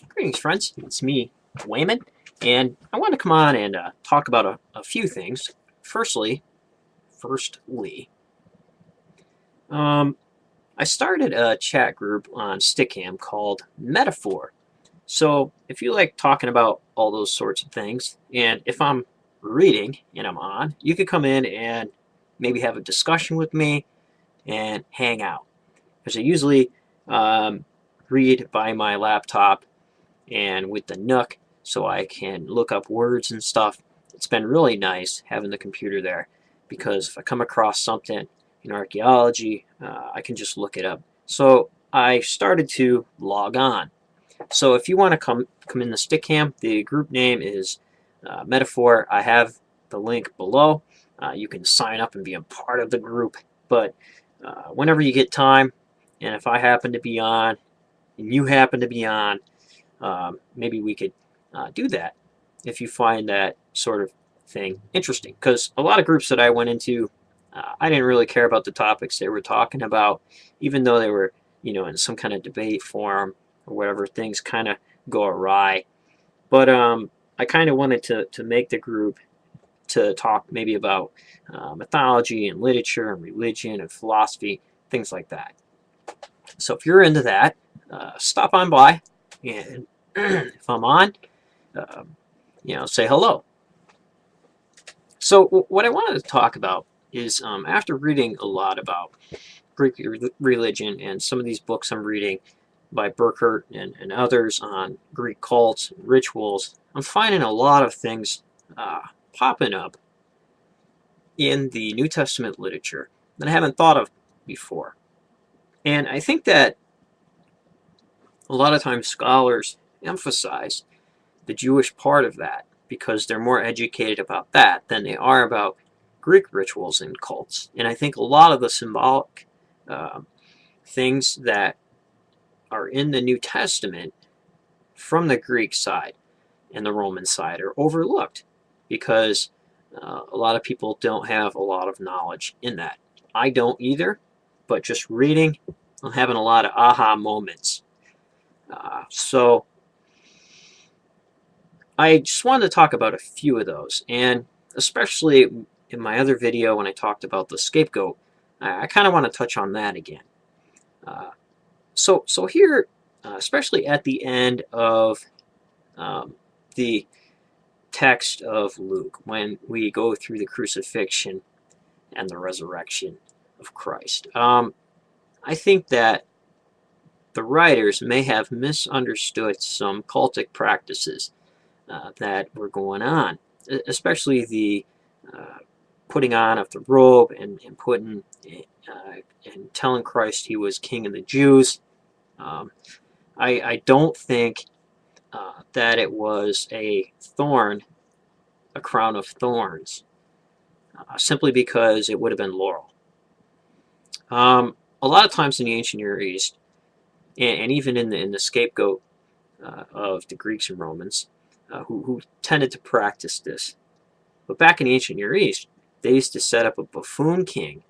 Greetings, friends. It's me, Wayman, and I want to come on and talk about a few things. Firstly, um, I started a chat group on Stickam called Metaphor. So if you like talking about all those sorts of things, and if I'm reading and I'm on, you could come in and maybe have a discussion with me and hang out. Because I usually um, read by my laptop and with the Nook so I can look up words and stuff. It's been really nice having the computer there because if I come across something in archaeology, I can just look it up. So I started to log on. So if you want to come in the Stickcam, the group name is Metaphor. I have the link below. You can sign up and be a part of the group. But whenever you get time, and if I happen to be on, and you happen to be on, maybe we could do that if you find that sort of thing interesting. Because a lot of groups that I went into, I didn't really care about the topics they were talking about, even though they were, in some kind of debate forum or whatever. Things kind of go awry. But I kind of wanted to make the group to talk maybe about mythology and literature and religion and philosophy, things like that. So if you're into that, stop on by, and if I'm on, um, say hello. So what I wanted to talk about is after reading a lot about Greek religion and some of these books I'm reading by Burkert and others on Greek cults and rituals, I'm finding a lot of things popping up in the New Testament literature that I haven't thought of before. And I think that a lot of times scholars emphasize the Jewish part of that because they're more educated about that than they are about Greek rituals and cults. And I think a lot of the symbolic uh, things that are in the New Testament from the Greek side and the Roman side are overlooked because a lot of people don't have a lot of knowledge in that. I don't either, but just reading, I'm having a lot of aha moments. So I just wanted to talk about a few of those, and especially in my other video when I talked about the scapegoat, I kind of want to touch on that again. Uh, so here, especially at the end of the text of Luke, when we go through the crucifixion and the resurrection of Christ, I think that the writers may have misunderstood some cultic practices that were going on, especially the uh, putting on of the robe and putting and telling Christ he was king of the Jews. Um, I don't think that it was a thorn, a crown of thorns, simply because it would have been laurel. A lot of times in the ancient Near East, and even in the scapegoat of the Greeks and Romans, who tended to practice this. But back in the ancient Near East, they used to set up a buffoon king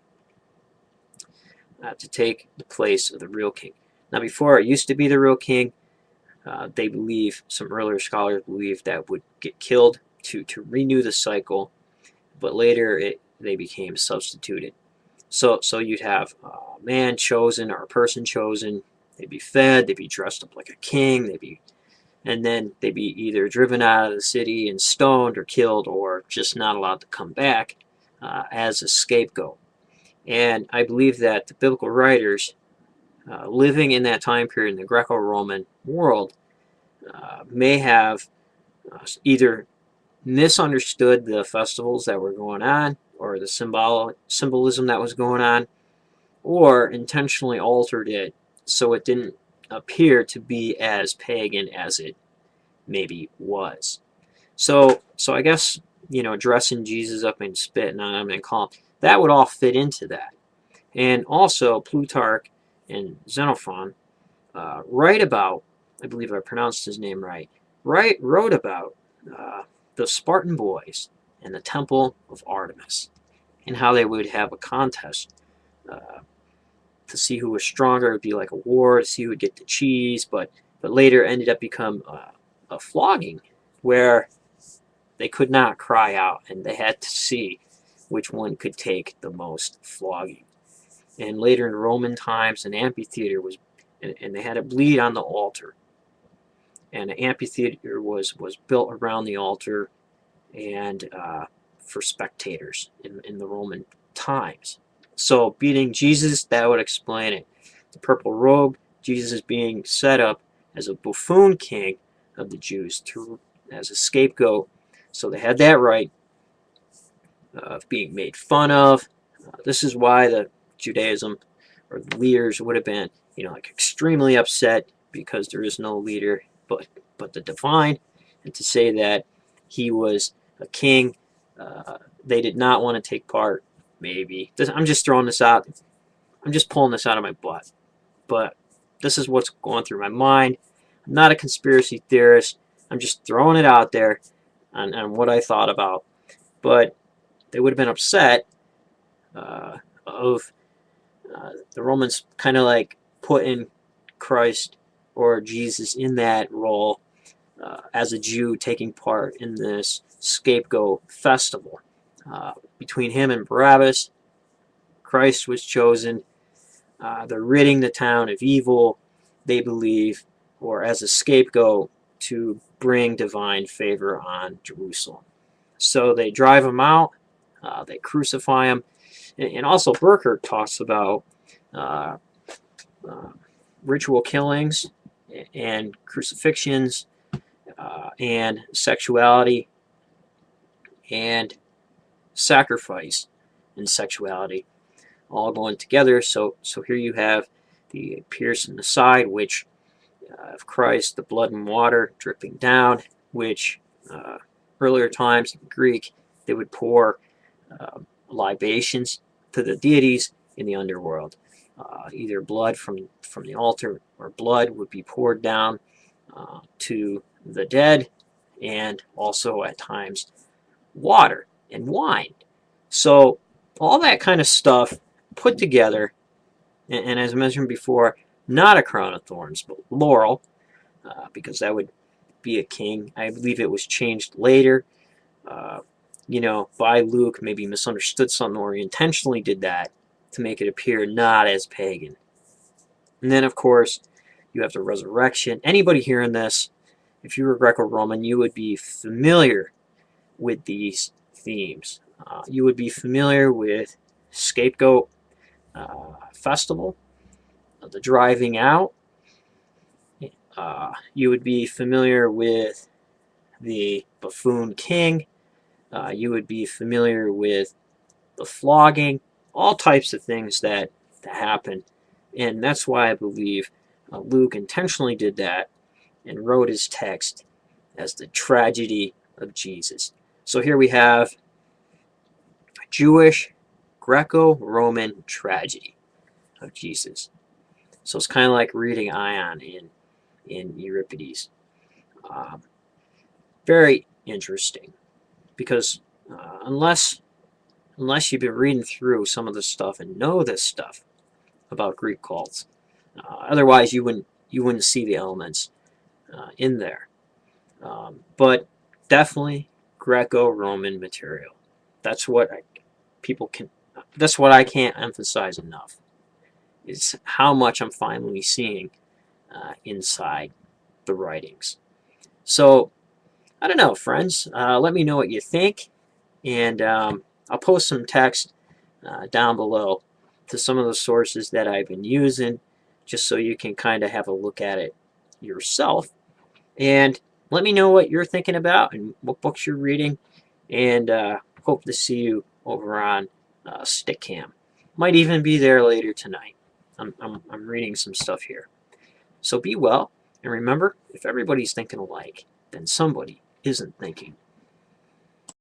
to take the place of the real king. Now, before it used to be the real king, they believe, some earlier scholars believe that would get killed to renew the cycle, but later they became substituted. So you'd have a man chosen or a person chosen. They'd be fed. They'd be dressed up like a king. And then they'd be either driven out of the city and stoned or killed, or just not allowed to come back as a scapegoat. And I believe that the biblical writers living in that time period in the Greco-Roman world may have either misunderstood the festivals that were going on or the symbolism that was going on, or intentionally altered it so it didn't appear to be as pagan as it maybe was. So I guess, dressing Jesus up and spitting on him and calling, that would all fit into that. And also Plutarch and Xenophon write about, I believe I pronounced his name right, wrote about the Spartan boys and the Temple of Artemis and how they would have a contest uh, to see who was stronger. It would be like a war to see who would get the cheese, but but later ended up become a flogging where they could not cry out and they had to see which one could take the most flogging. And later in Roman times, an amphitheater was, and they had to bleed on the altar. And an amphitheater was built around the altar and for spectators in the Roman times. So beating Jesus, that would explain it. The purple robe, Jesus being set up as a buffoon king of the Jews as a scapegoat. So they had that right of being made fun of. This is why the Judaism or the leaders would have been, like extremely upset because there is no leader but the divine, and to say that he was a king, they did not want to take part. Maybe I'm just throwing this out. I'm just pulling this out of my butt, but this is what's going through my mind. I'm not a conspiracy theorist. I'm just throwing it out there on what I thought about. But they would have been upset of the Romans kind of like putting Christ or Jesus in that role as a Jew taking part in this scapegoat festival. Between him and Barabbas, Christ was chosen. They're ridding the town of evil, they believe, or as a scapegoat to bring divine favor on Jerusalem. So they drive him out, they crucify him, and also Burkert talks about ritual killings and crucifixions and sexuality and sacrifice and sexuality all going together. So here you have the pierce in the side, which of Christ, the blood and water dripping down, which earlier times in Greek they would pour libations to the deities in the underworld. Either blood from the altar or blood would be poured down to the dead, and also at times water and wine. So all that kind of stuff put together, and as I mentioned before, not a crown of thorns, but laurel, because that would be a king. I believe it was changed later, by Luke, maybe misunderstood something, or he intentionally did that to make it appear not as pagan. And then, of course, you have the resurrection. Anybody hearing this, if you were Greco-Roman, you would be familiar with these themes. You would be familiar with scapegoat festival, the driving out. You would be familiar with the buffoon king. You would be familiar with the flogging, all types of things that happen. And that's why I believe Luke intentionally did that and wrote his text as the tragedy of Jesus. So here we have a Jewish Greco-Roman tragedy of Jesus. So it's kind of like reading Ion in Euripides. Very interesting, because unless you've been reading through some of this stuff and know this stuff about Greek cults, otherwise you wouldn't see the elements in there. But definitely Greco-Roman material. That's what I can't emphasize enough, is how much I'm finally seeing inside the writings. So I don't know, friends. Let me know what you think, and I'll post some text down below to some of the sources that I've been using, just so you can kind of have a look at it yourself. And let me know what you're thinking about and what books you're reading, and hope to see you over on Stickcam. Might even be there later tonight. I'm reading some stuff here. So be well, and remember, if everybody's thinking alike, then somebody isn't thinking